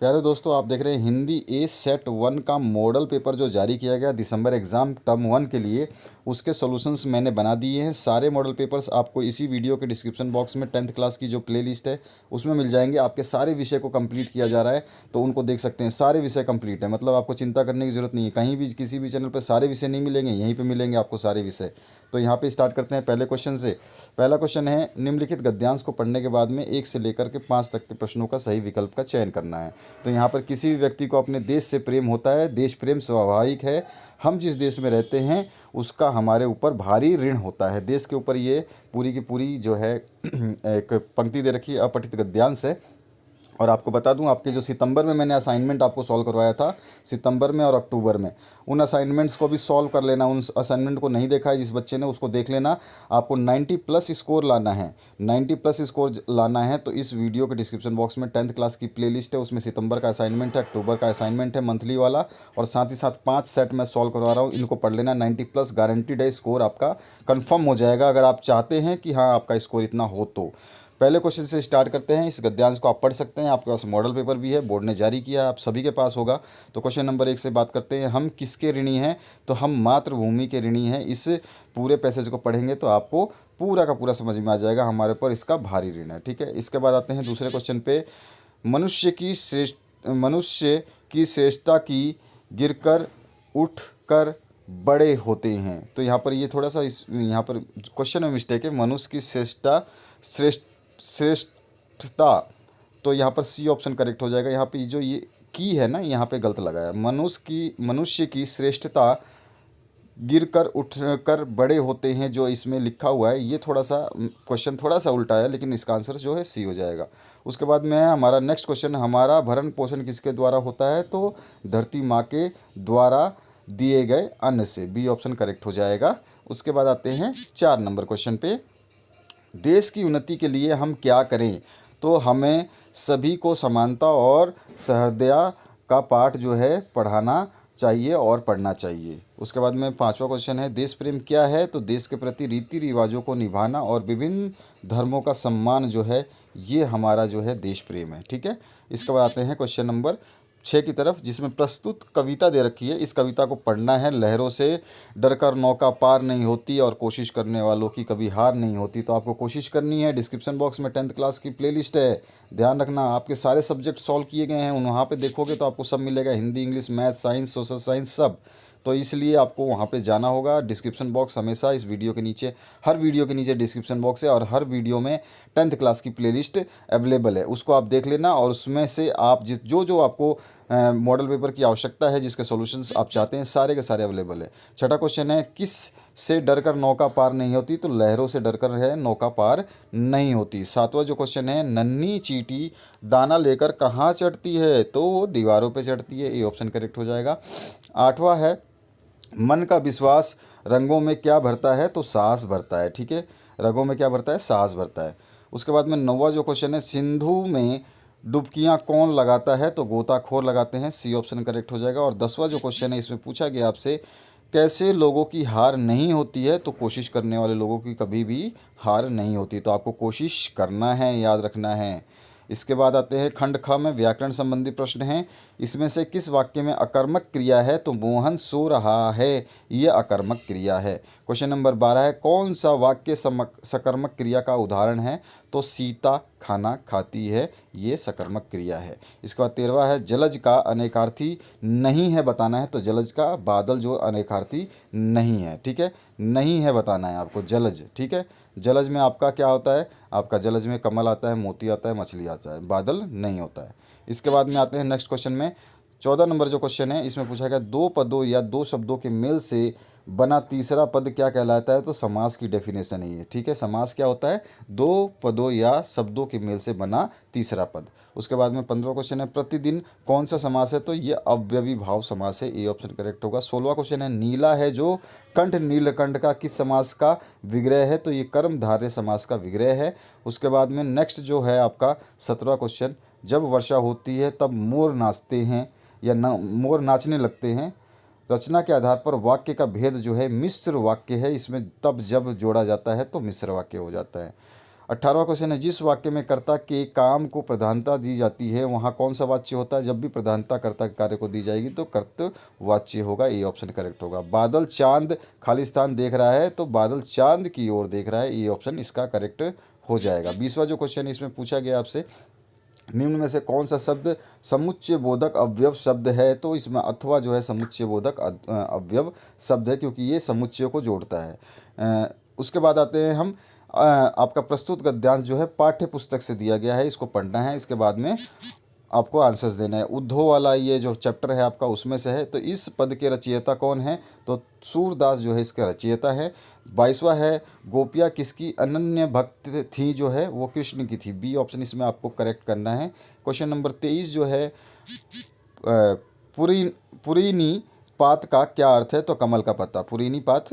प्यारे दोस्तों, आप देख रहे हैं हिंदी ए सेट 1 का मॉडल पेपर जो जारी किया गया दिसंबर एग्ज़ाम टर्म 1 के लिए। उसके सॉल्यूशंस मैंने बना दिए हैं। सारे मॉडल पेपर्स आपको इसी वीडियो के डिस्क्रिप्शन बॉक्स में 10th क्लास की जो प्लेलिस्ट है उसमें मिल जाएंगे। आपके सारे विषय को कंप्लीट किया जा रहा है, तो उनको देख सकते हैं। सारे विषय कंप्लीट है, मतलब आपको चिंता करने की ज़रूरत नहीं है। कहीं भी किसी भी चैनल पर सारे विषय नहीं मिलेंगे, यहीं पर मिलेंगे आपको सारे विषय। तो यहाँ पे स्टार्ट करते हैं पहले क्वेश्चन से। पहला क्वेश्चन है, निम्नलिखित गद्यांश को पढ़ने के बाद में 1 से लेकर के 5 तक के प्रश्नों का सही विकल्प का चयन करना है। तो यहाँ पर किसी भी व्यक्ति को अपने देश से प्रेम होता है। देश प्रेम स्वाभाविक है। हम जिस देश में रहते हैं उसका हमारे ऊपर भारी ऋण होता है। देश के ऊपर ये पूरी की पूरी जो है एक पंक्ति दे रखी है, अपठित गद्यांश है। और आपको बता दूं, आपके जो सितंबर में मैंने असाइनमेंट आपको सॉल्व करवाया था, सितंबर में और अक्टूबर में, उन असाइनमेंट्स को भी सॉल्व कर लेना। उन असाइनमेंट को नहीं देखा है जिस बच्चे ने, उसको देख लेना। आपको 90 प्लस स्कोर लाना है। 90 प्लस स्कोर लाना है तो इस वीडियो के डिस्क्रिप्शन बॉक्स में 10th क्लास की प्लेलिस्ट है, उसमें सितंबर का असाइनमेंट है, अक्टूबर का असाइनमेंट है मंथली वाला, और साथ ही साथ 5 सेट मैं सॉल्व करवा रहा हूँ। इनको पढ़ लेना। 90 प्लस गारंटीड है, स्कोर आपका कन्फर्म हो जाएगा अगर आप चाहते हैं कि हाँ आपका स्कोर इतना हो तो। पहले क्वेश्चन से स्टार्ट करते हैं। इस गद्यांश को आप पढ़ सकते हैं, आपके पास मॉडल पेपर भी है, बोर्ड ने जारी किया है, आप सभी के पास होगा। तो क्वेश्चन नंबर 1 से बात करते हैं। हम किसके ऋणी हैं? तो हम मातृभूमि के ऋणी हैं। इस पूरे पैसेज को पढ़ेंगे तो आपको पूरा का पूरा समझ में आ जाएगा हमारे ऊपर इसका भारी ऋण है। ठीक है, इसके बाद आते हैं दूसरे क्वेश्चन पे। मनुष्य की श्रेष्ठता की गिरकर उठकर बड़े होते हैं। तो यहाँ पर ये थोड़ा सा यहाँ पर क्वेश्चन में मिस्टेक है। मनुष्य की श्रेष्ठता, तो यहाँ पर सी ऑप्शन करेक्ट हो जाएगा। यहाँ पे जो ये की है ना, यहाँ पे गलत लगाया। मनुष्य की श्रेष्ठता गिरकर उठकर बड़े होते हैं, जो इसमें लिखा हुआ है, ये थोड़ा सा क्वेश्चन थोड़ा सा उल्टा है, लेकिन इसका आंसर जो है सी हो जाएगा। उसके बाद में हमारा नेक्स्ट क्वेश्चन, हमारा भरण पोषण किसके द्वारा होता है? तो धरती माँ के द्वारा दिए गए अन्न से, बी ऑप्शन करेक्ट हो जाएगा। उसके बाद आते हैं 4 नंबर क्वेश्चन पे। देश की उन्नति के लिए हम क्या करें? तो हमें सभी को समानता और सहृदयता का पाठ जो है पढ़ाना चाहिए और पढ़ना चाहिए। उसके बाद में 5वां क्वेश्चन है, देश प्रेम क्या है? तो देश के प्रति रीति रिवाजों को निभाना और विभिन्न धर्मों का सम्मान जो है, ये हमारा जो है देश प्रेम है। ठीक है, इसके बाद आते हैं क्वेश्चन नंबर 6 की तरफ, जिसमें प्रस्तुत कविता दे रखी है। इस कविता को पढ़ना है। लहरों से डरकर नौका पार नहीं होती और कोशिश करने वालों की कभी हार नहीं होती। तो आपको कोशिश करनी है। डिस्क्रिप्शन बॉक्स में 10th क्लास की प्लेलिस्ट है, ध्यान रखना। आपके सारे सब्जेक्ट सॉल्व किए गए हैं, वहाँ पे देखोगे तो आपको सब मिलेगा, Hindi, English, math, science, social science, सब। तो इसलिए आपको वहाँ पे जाना होगा। डिस्क्रिप्शन बॉक्स हमेशा इस वीडियो के नीचे, हर वीडियो के नीचे डिस्क्रिप्शन बॉक्स है, और हर वीडियो में 10th क्लास की प्लेलिस्ट अवेलेबल है, उसको आप देख लेना। और उसमें से आप जो जो आपको मॉडल पेपर की आवश्यकता है, जिसके सॉल्यूशंस आप चाहते हैं, सारे के सारे अवेलेबल है। छठा क्वेश्चन है, किस से डरकर नौका पार नहीं होती? तो लहरों से डरकर है नौका पार नहीं होती। 7वां जो क्वेश्चन है, नन्ही चींटी दाना लेकर कहाँ चढ़ती है? तो वो दीवारों पे चढ़ती है, ये ऑप्शन करेक्ट हो जाएगा। 8वां है, मन का विश्वास रंगों में क्या भरता है? तो साहस भरता है। ठीक है, रंगों में क्या भरता है? साहस भरता है। उसके बाद में 9वां जो क्वेश्चन है, सिंधु में डुबकियां कौन लगाता है? तो गोताखोर लगाते हैं, सी ऑप्शन करेक्ट हो जाएगा। और 10वां जो क्वेश्चन है, इसमें पूछा गया आपसे, कैसे लोगों की हार नहीं होती है? तो कोशिश करने वाले लोगों की कभी भी हार नहीं होती। तो आपको कोशिश करना है, याद रखना है। इसके बाद आते हैं खंड ख में व्याकरण संबंधी प्रश्न हैं। इसमें से किस वाक्य में अकर्मक क्रिया है? तो मोहन सो रहा है, ये अकर्मक क्रिया है। क्वेश्चन नंबर 12 है, कौन सा वाक्य सकर्मक क्रिया का उदाहरण है? तो सीता खाना खाती है, ये सकर्मक क्रिया है। इसके बाद 13वां है, जलज का अनेकार्थी नहीं है बताना है। तो जलज का बादल जो अनेकार्थी नहीं है। ठीक है, नहीं है बताना है आपको, जलज। ठीक है, जलज में आपका क्या होता है? आपका जलज में कमल आता है, मोती आता है, मछली आता है, बादल नहीं होता है। इसके बाद में आते हैं नेक्स्ट क्वेश्चन में। 14 नंबर जो क्वेश्चन है, इसमें पूछा गया, दो पदों या दो शब्दों के मेल से बना तीसरा पद क्या कहलाता है? तो समास की डेफिनेशन है ये। ठीक है, समास क्या होता है? दो पदों या शब्दों के मेल से बना तीसरा पद। उसके बाद में 15वां क्वेश्चन है, प्रतिदिन कौन सा समास है? तो ये अव्ययी भाव समास है, ए ऑप्शन करेक्ट होगा। 16वां क्वेश्चन है, नीला है जो कंठ नीलकंठ का किस समास का विग्रह है? तो ये कर्मधारय समास का विग्रह है। उसके बाद में नेक्स्ट जो है आपका 17वां क्वेश्चन, जब वर्षा होती है तब मोर नाचते हैं या मोर नाचने लगते हैं। रचना के आधार पर वाक्य का भेद जो है मिश्र वाक्य है, इसमें तब जब जोड़ा जाता है तो मिश्र वाक्य हो जाता है। 18वां क्वेश्चन है, जिस वाक्य में कर्ता के काम को प्रधानता दी जाती है वहाँ कौन सा वाच्य होता है? जब भी प्रधानता कर्ता के कार्य को दी जाएगी तो कर्तवाच्य होगा, ए ऑप्शन करेक्ट होगा। बादल चांद खाली स्थान देख रहा है तो बादल चांद की ओर देख रहा है, ए ऑप्शन इसका करेक्ट हो जाएगा। 20वां जो क्वेश्चन है इसमें पूछा गया आपसे, निम्न में से कौन सा शब्द समुच्चय बोधक अवयव शब्द है? तो इसमें अथवा जो है समुच्चय बोधक अवयव शब्द है, क्योंकि ये समुच्चय को जोड़ता है। उसके बाद आते हैं हम, आपका प्रस्तुत गद्यांश जो है पाठ्य पुस्तक से दिया गया है, इसको पढ़ना है, इसके बाद में आपको आंसर्स देना है। उद्धव वाला ये जो चैप्टर है आपका उसमें से है। तो इस पद के रचयिता कौन है? तो सूरदास जो है इसका रचयिता है। 22वां है, गोपियाँ किसकी अनन्य भक्त थी? जो है वो कृष्ण की थी, बी ऑप्शन इसमें आपको करेक्ट करना है। क्वेश्चन नंबर 23 जो है, पुरी पुरीनी पात का क्या अर्थ है? तो कमल का पत्ता, पुरीनी पात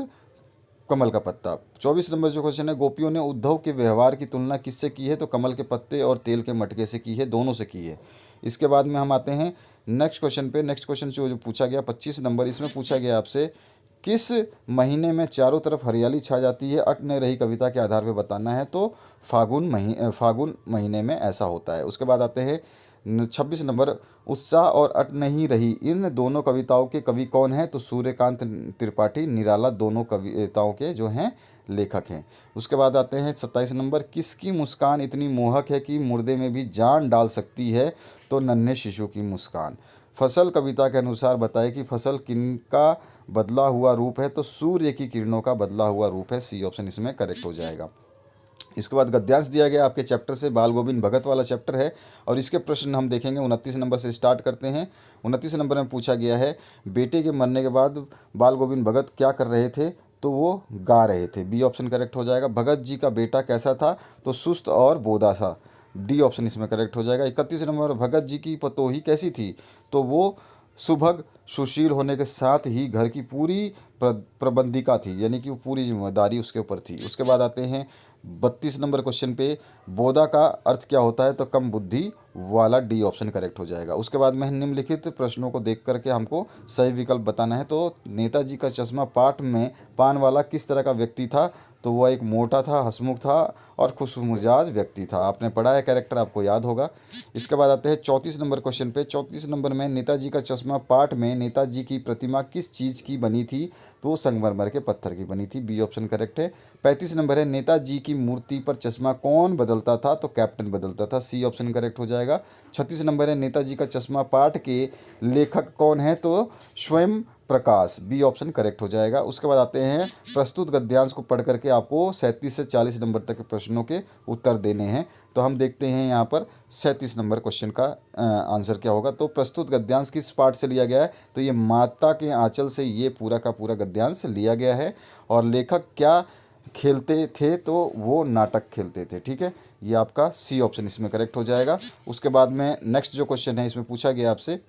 कमल का पत्ता। 24 नंबर जो क्वेश्चन है, गोपियों ने उद्धव के व्यवहार की तुलना किससे की है? तो कमल के पत्ते और तेल के मटके से की है, दोनों से की है। इसके बाद में हम आते हैं नेक्स्ट क्वेश्चन पे। नेक्स्ट क्वेश्चन जो पूछा गया 25 नंबर, इसमें पूछा गया आपसे, किस महीने में चारों तरफ हरियाली छा जाती है? अट न रही कविता के आधार पर बताना है। तो फागुन महीने में ऐसा होता है। उसके बाद आते हैं 26 नंबर, उत्साह और अट नहीं रही इन दोनों कविताओं के कवि कौन हैं? तो सूर्यकांत त्रिपाठी, निराला दोनों कविताओं के जो हैं लेखक हैं। उसके बाद आते हैं 27 नंबर, किसकी मुस्कान इतनी मोहक है कि मुर्दे में भी जान डाल सकती है? तो नन्हे शिशु की मुस्कान। फसल कविता के अनुसार बताए कि फसल किनका बदला हुआ रूप है? तो सूर्य की किरणों का बदला हुआ रूप है, सी ऑप्शन इसमें करेक्ट हो जाएगा। इसके बाद गद्यांश दिया गया आपके चैप्टर से, बाल गोविंद भगत वाला चैप्टर है, और इसके प्रश्न हम देखेंगे। 29 नंबर से स्टार्ट करते हैं। 29 नंबर में पूछा गया है, बेटे के मरने के बाद बाल गोविंद भगत क्या कर रहे थे? तो वो गा रहे थे, बी ऑप्शन करेक्ट हो जाएगा। भगत जी का बेटा कैसा था? तो सुस्त और बोधा था, डी ऑप्शन इसमें करेक्ट हो जाएगा। 31 नंबर, भगत जी की पतोही कैसी थी? तो वो सुभग सुशील होने के साथ ही घर की पूरी प्रबंधिका थी, यानी कि वो पूरी जिम्मेदारी उसके ऊपर थी। उसके बाद आते हैं 32 नंबर क्वेश्चन पे, बोधा का अर्थ क्या होता है? तो कम बुद्धि वाला, डी ऑप्शन करेक्ट हो जाएगा। उसके बाद में निम्नलिखित प्रश्नों को देख करके हमको सही विकल्प बताना है। तो नेताजी का चश्मा पाठ में पान वाला किस तरह का व्यक्ति था? तो वह एक मोटा था, हंसमुख था और खुशमिजाज व्यक्ति था। आपने पढ़ा है, कैरेक्टर आपको याद होगा। इसके बाद आते हैं 34 नंबर क्वेश्चन पे। 34 नंबर में, नेताजी का चश्मा पाठ में नेताजी की प्रतिमा किस चीज़ की बनी थी? तो संगमरमर के पत्थर की बनी थी, बी ऑप्शन करेक्ट है। 35 नंबर है, नेताजी की मूर्ति पर चश्मा कौन बदलता था? तो कैप्टन बदलता था, सी ऑप्शन करेक्ट हो जाएगा। 36 नंबर है, नेताजी का चश्मा पाठ के लेखक कौन है? तो स्वयं प्रकाश, बी ऑप्शन करेक्ट हो जाएगा। उसके बाद आते हैं, प्रस्तुत गद्यांश को पढ़ करके आपको 37 से 40 नंबर तक के प्रश्नों के उत्तर देने हैं। तो हम देखते हैं यहाँ पर 37 नंबर क्वेश्चन का आंसर क्या होगा। तो प्रस्तुत गद्यांश किस पाठ से लिया गया है? तो ये माता के आंचल से ये पूरा का पूरा गद्यांश लिया गया है। और लेखक क्या खेलते थे? तो वो नाटक खेलते थे, ठीक है। ये आपका सी ऑप्शन इसमें करेक्ट हो जाएगा। उसके बाद में नेक्स्ट जो क्वेश्चन है इसमें पूछा गया आपसे,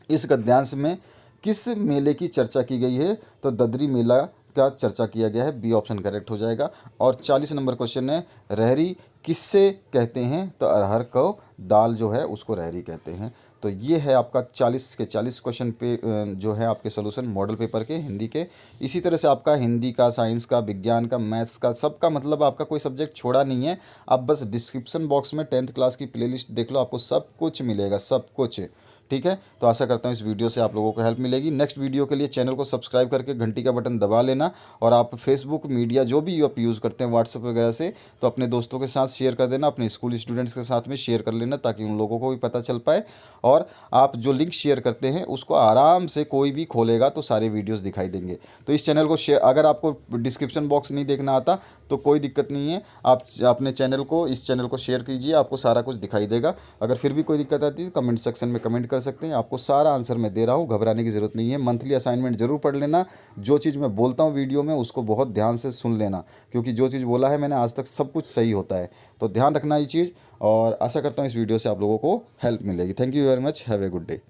इस गद्यांश में किस मेले की चर्चा की गई है? तो ददरी मेला का चर्चा किया गया है, बी ऑप्शन करेक्ट हो जाएगा। और 40 नंबर क्वेश्चन है, रहरी किससे कहते हैं? तो अरहर को दाल जो है उसको रहरी कहते हैं। तो ये है आपका 40 के 40 क्वेश्चन पे जो है आपके सोल्यूशन मॉडल पेपर के हिंदी के। इसी तरह से आपका हिंदी का, साइंस का, विज्ञान का, मैथ्स का, सबका मतलब आपका कोई सब्जेक्ट छोड़ा नहीं है। आप बस डिस्क्रिप्शन बॉक्स में 10th क्लास की प्लेलिस्ट देख लो, आपको सब कुछ मिलेगा, सब कुछ, ठीक है। तो आशा करता हूँ इस वीडियो से आप लोगों को हेल्प मिलेगी। नेक्स्ट वीडियो के लिए चैनल को सब्सक्राइब करके घंटी का बटन दबा लेना। और आप फेसबुक मीडिया जो भी आप यूज़ करते हैं, व्हाट्सएप वगैरह से, तो अपने दोस्तों के साथ शेयर कर देना, अपने स्कूल स्टूडेंट्स के साथ में शेयर कर लेना, ताकि उन लोगों को भी पता चल पाए। और आप जो लिंक शेयर करते हैं उसको आराम से कोई भी खोलेगा तो सारे वीडियोज़ दिखाई देंगे। तो इस चैनल को शेयर, अगर आपको डिस्क्रिप्शन बॉक्स नहीं देखना आता तो कोई दिक्कत नहीं है, आप अपने चैनल को, इस चैनल को शेयर कीजिए, आपको सारा कुछ दिखाई देगा। अगर फिर भी कोई दिक्कत आती है तो कमेंट सेक्शन में कमेंट कर सकते हैं, आपको सारा आंसर मैं दे रहा हूँ, घबराने की ज़रूरत नहीं है। मंथली असाइनमेंट जरूर पढ़ लेना, जो चीज़ मैं बोलता हूँ वीडियो में उसको बहुत ध्यान से सुन लेना, क्योंकि जो चीज़ बोला है मैंने आज तक सब कुछ सही होता है। तो ध्यान रखना ये चीज़, और आशा करता हूँ इस वीडियो से आप लोगों को हेल्प मिलेगी। Thank you very much, have a good day.